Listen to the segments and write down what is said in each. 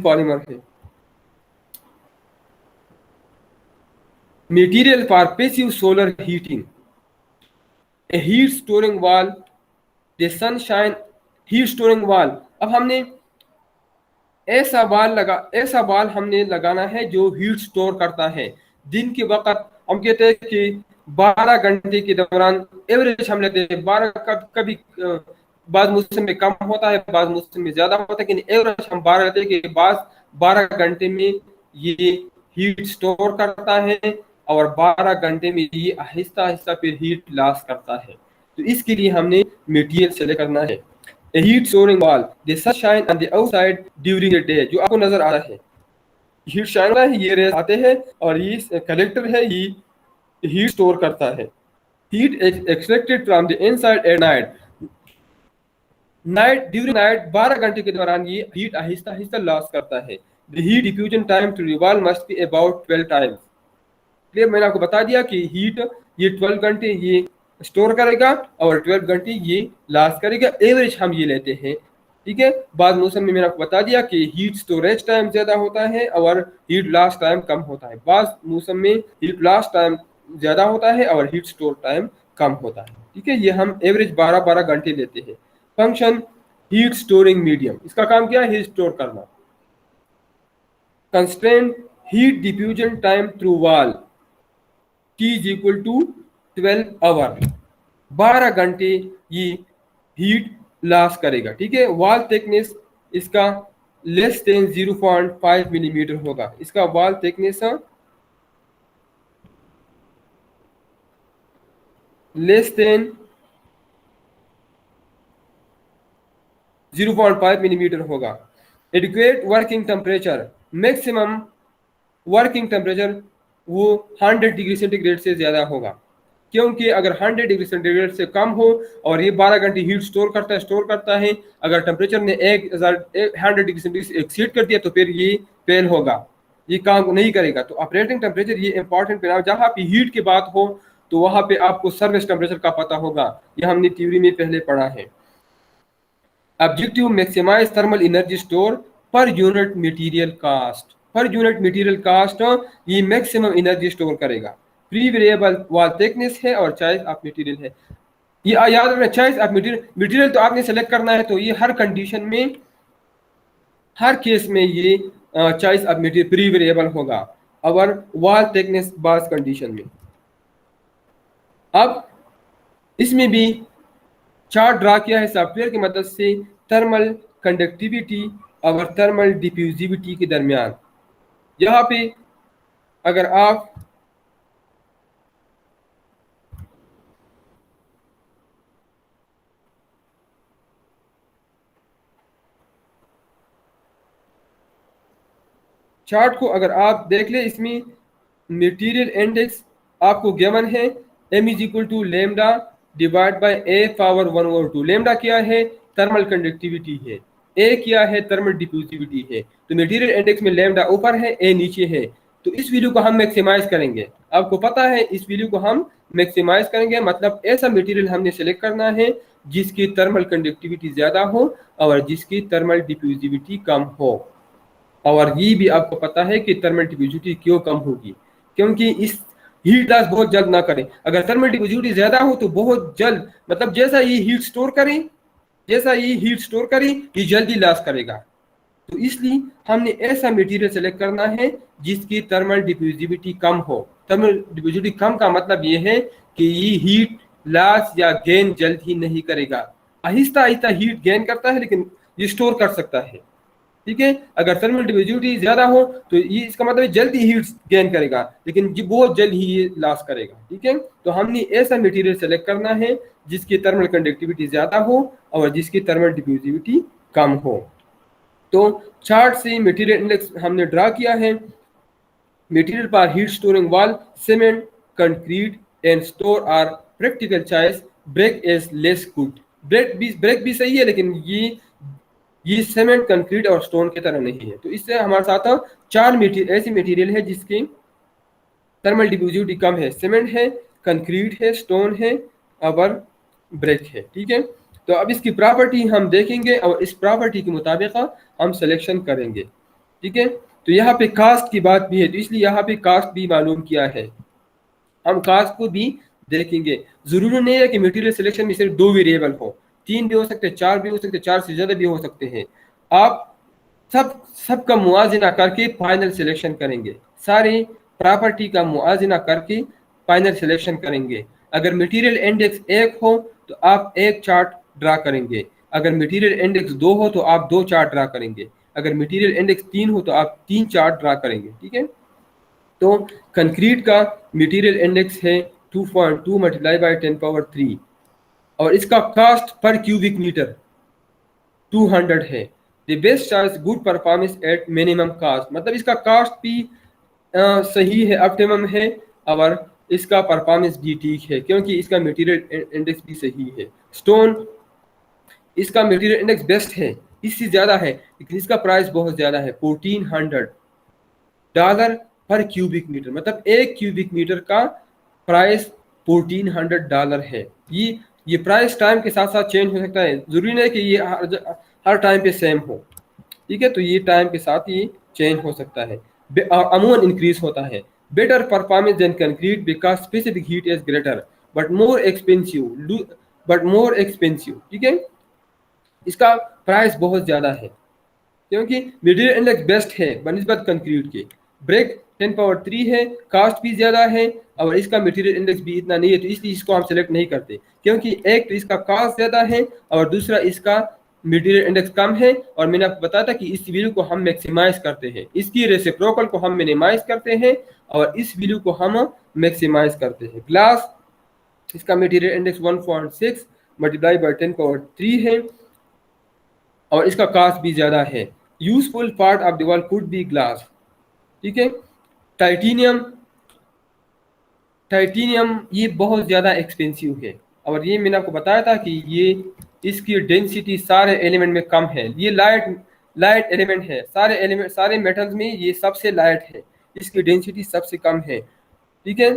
Polymer है। Material for passive solar heating, A heat storing wall, the sunshine heat storing wall. अब हमने ऐसा बाल हमने लगाना है जो हीट स्टोर करता है। दिन के वक्त हम कहते हैं कि 12 घंटे के दौरान एवरेज हम लेते हैं 12, कभी बाद मौसम में कम होता है, बाद मौसम में ज्यादा होता है, लेकिन एवरेज हम 12 लेते हैं कि बाद 12 घंटे में ये हीट स्टोर करता है और 12 घंटे में ये आहिस्ता आहिस्ता फिर हीट लॉस करता है। तो इसके लिए हमने मटेरियल सेलेक्ट करना है। A heat storing wall, the sunshine on the outside during the day, जो आपको नजर आ रहा है हीट शाइन है, ये रेज आते हैं और ये कलेक्टर है, ये हीट स्टोर करता है। Heat extracted from the inside at night, during night 12 घंटे के दौरान ये हीट आहिस्ता आहिस्ता लॉस करता है। The heat diffusion time to revolve must be about 12 times. Clear, मैंने आपको बता दिया कि हीट ये 12 घंटे ये स्टोर करेगा और 12 घंटे ये लॉस करेगा, एवरेज हम ये लेते हैं। ठीक है, बाद मौसम में मैंने आपको बता दिया कि हीट स्टोरेज टाइम ज्यादा होता है और हीट लॉस टाइम कम होता है। बाद मौसम में हीट लॉस टाइम ज्यादा होता है और हीट स्टोर टाइम कम होता है। ठीक है, ये हम एवरेज 12-12 घंटे लेते हैं। फंक्शन हीट स्टोरिंग मीडियम, इसका काम क्या है? हीट स्टोर करना। Constraint heat diffusion time through wall, T is equal to 12 hour, 12 घंटे ये हीट लॉस करेगा। ठीक है, वॉल थिकनेस इसका लेस देन 0.5 मिलीमीटर होगा। इसका wall thickness less than 0.5 millimetre होगा। Adequate working temperature, maximum working temperature वो 100 डिग्री सेंटीग्रेड से ज़्यादा होगा, क्योंकि अगर 100 डिग्री सेंटीग्रेड से कम हो और ये 12 घंटे हीट स्टोर करता है, अगर टेम्परेचर ने 100 डिग्री सेंटीग्रेड से एक्सीड कर दिया तो फिर ये फेल होगा, ये काम नहीं करेगा। तो ऑपरेटिंग टेम्परेचर ये इंपॉर्टेंट है, जहाँ पे हीट की बात हो तो वहाँ पे आपको सर्विस टेम्परेचर का पता होगा, ये हमने थ्योरी में पहले पढ़ा है। Objective maximize thermal energy store per unit material cost, per unit material cost ये मैक्सिमम एनर्जी स्टोर करेगा। प्री वेरिएबल वॉल थिकनेस है और चॉइस ऑफ मटेरियल है। ये याद रखना, चॉइस ऑफ मटेरियल तो आपने सेलेक्ट करना है, तो ये हर कंडीशन में हर केस में ये choice of material pre variable होगा और वॉल थिकनेस बास कंडीशन में। अब इसमें भी चार्ट ड्रा किया है सॉफ्टवेयर की मदद से थर्मल कंडक्टिविटी और थर्मल डिफ्यूजिविटी के दरमियान। यहाँ पे अगर आप चार्ट को अगर आप देख ले, इसमें मटेरियल इंडेक्स आपको गिवन है m is equal to lambda divide by a power 1/2। Lambda क्या है? थर्मल कंडक्टिविटी है। a क्या है? थर्मल डिफ्यूजिविटी है। तो मटेरियल इंडेक्स में लेमडा ऊपर है, a नीचे है, तो इस वैल्यू को हम मैक्सिमाइज करेंगे। आपको पता है इस वैल्यू को हम मैक्सिमाइज करेंगे, मतलब ऐसा मटेरियल हमने सेलेक्ट करना है जिसकी थर्मल कंडक्टिविटी ज्यादा हो और जिसकी थर्मल डिफ्यूजिविटी कम हो। और ये भी आपको पता है कि थर्मल डिफ्यूजिविटी क्यों कम होगी, क्योंकि इस हीट लॉस बहुत जल्द ना करें। अगर थर्मल डिफ्यूजिविटी ज्यादा हो तो बहुत जल्द, मतलब जैसा ये हीट स्टोर करे ये जल्दी लॉस करेगा। तो इसलिए हमने ऐसा मटेरियल सेलेक्ट करना है जिसकी थर्मल डिफ्यूजिविटी कम हो। थर्मल डिफ्यूजिविटी कम का मतलब ये है कि ये हीट लॉस या गेन जल्द ही नहीं करेगा, आहिस्ता आहिस्ता हीट गेन करता है लेकिन ये स्टोर कर सकता है। ठीक है, अगर थर्मल डिफ्यूजिविटी ज्यादा हो तो ये इसका मतलब जल्दी हीट गेन करेगा लेकिन ये बहुत जल्द ही ये लॉस करेगा। ठीक है, तो हमने ऐसा मटेरियल सेलेक्ट करना है जिसकी थर्मल कंडक्टिविटी ज्यादा हो और जिसकी थर्मल डिफ्यूजिविटी कम हो। तो चार्ट से मटेरियल इंडेक्स हमने ड्रा किया है। Material per heat storing wall, cement, concrete and stone are practical choice, brick is less good. Brick भी सही है लेकिन ये सीमेंट, कंक्रीट और स्टोन की तरह नहीं है। तो इससे हमारे साथ चार ऐसी मटेरियल है जिसकी थर्मल डिफ्यूजिविटी कम है। सीमेंट है, कंक्रीट है, स्टोन है और ब्रेक है। ठीक है, तो अब इसकी प्रॉपर्टी हम देखेंगे और इस प्रॉपर्टी के मुताबिक हम सिलेक्शन करेंगे। ठीक है। तो यहाँ पे कास्ट की बात भी है, तो इसलिए यहाँ पे कास्ट भी मालूम किया है। हम कास्ट को भी देखेंगे। जरूरी नहीं है कि मटेरियल सिलेक्शन में सिर्फ 2 वेरिएबल हो, 3 भी हो सकते हैं, 4 भी हो सकते हैं, 4 से ज्यादा भी हो सकते हैं। आप सब सबका मुआजिना करके फाइनल सिलेक्शन करेंगे, सारी प्रॉपर्टी का मुआजिना करके फाइनल सिलेक्शन करेंगे। अगर मटेरियल इंडेक्स 1 हो तो आप एक चार्ट ड्रा करेंगे, अगर मटेरियल इंडेक्स 2 हो तो आप 2 चार्ट ड्रा करेंगे, अगर मटेरियल इंडेक्स 3 हो तो आप 3 चार्ट ड्रा करेंगे। ठीक है। तो कंक्रीट का मटेरियल इंडेक्स है 2.2 मल्टीप्लाई बाई 10 पावर 3 और इसका कॉस्ट पर क्यूबिक मीटर 200 है। The best charge good performance at minimum cost, मतलब इसका कॉस्ट भी सही है, ऑप्टिमम है, और इसका परफॉर्मेंस भी ठीक है क्योंकि इसका मटेरियल इंडेक्स भी सही है। स्टोन, इसका मटेरियल इंडेक्स बेस्ट है, इससे ज़्यादा है, लेकिन इसका प्राइस बहुत ज़्यादा है, $1400 पर क्यूबिक मीटर, मतलब एक क्यूबिक मीटर का प्राइस $1400 है। ये प्राइस टाइम के साथ साथ चेंज हो सकता है, जरूरी नहीं कि ये हर टाइम पे सेम हो। ठीक है। तो ये टाइम के साथ ये चेंज हो सकता है, अमूमन इंक्रीज होता है। Better performance than concrete because specific heat is greater but more expensive. ठीक है। इसका प्राइस बहुत ज़्यादा है क्योंकि मटेरियल इंडेक्स बेस्ट है बनिस्बत कंक्रीट के। ब्रेक 10 पावर 3 है, कास्ट भी ज़्यादा है और इसका मटेरियल इंडेक्स भी इतना नहीं है, तो इसलिए इसको हम सेलेक्ट नहीं करते क्योंकि एक तो इसका कास्ट ज़्यादा है और दूसरा इसका मटेरियल इंडेक्स कम है। और मैंने आपको बताया था कि इस वैल्यू को हम मैक्सिमाइज करते हैं, इसकी रेसिप्रोकल को हम मिनिमाइज करते हैं और इस वैल्यू को हम मैक्सिमाइज करते हैं। ग्लास, इसका material index 1.6 multiply by 10 power 3 है और इसका कास्ट भी ज़्यादा है। Useful part of the wall could be glass. ठीक है। टाइटेनियम, टाइटेनियम ये बहुत ज़्यादा एक्सपेंसिव है और ये मैंने आपको बताया था कि ये इसकी डेंसिटी सारे एलिमेंट में कम है, ये लाइट लाइट एलिमेंट है, सारे मेटल्स में ये सबसे लाइट है, इसकी डेंसिटी सबसे कम है। ठीक है।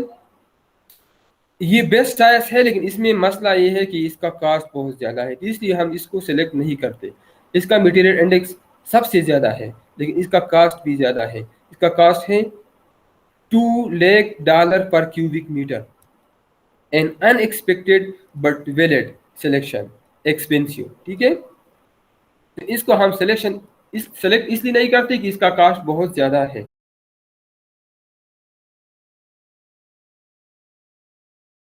ये बेस्ट चॉइस है लेकिन इसमें मसला ये है कि इसका कास्ट बहुत ज़्यादा है, इसलिए हम इसको सिलेक्ट नहीं करते। इसका मटेरियल इंडेक्स सबसे ज़्यादा है लेकिन इसका कास्ट भी ज़्यादा है, इसका कास्ट है $2 lakh per cubic metre. An unexpected but valid selection, expensive. ठीक है। तो इसको हम सेलेक्ट इसलिए नहीं करते कि इसका कास्ट बहुत ज़्यादा है।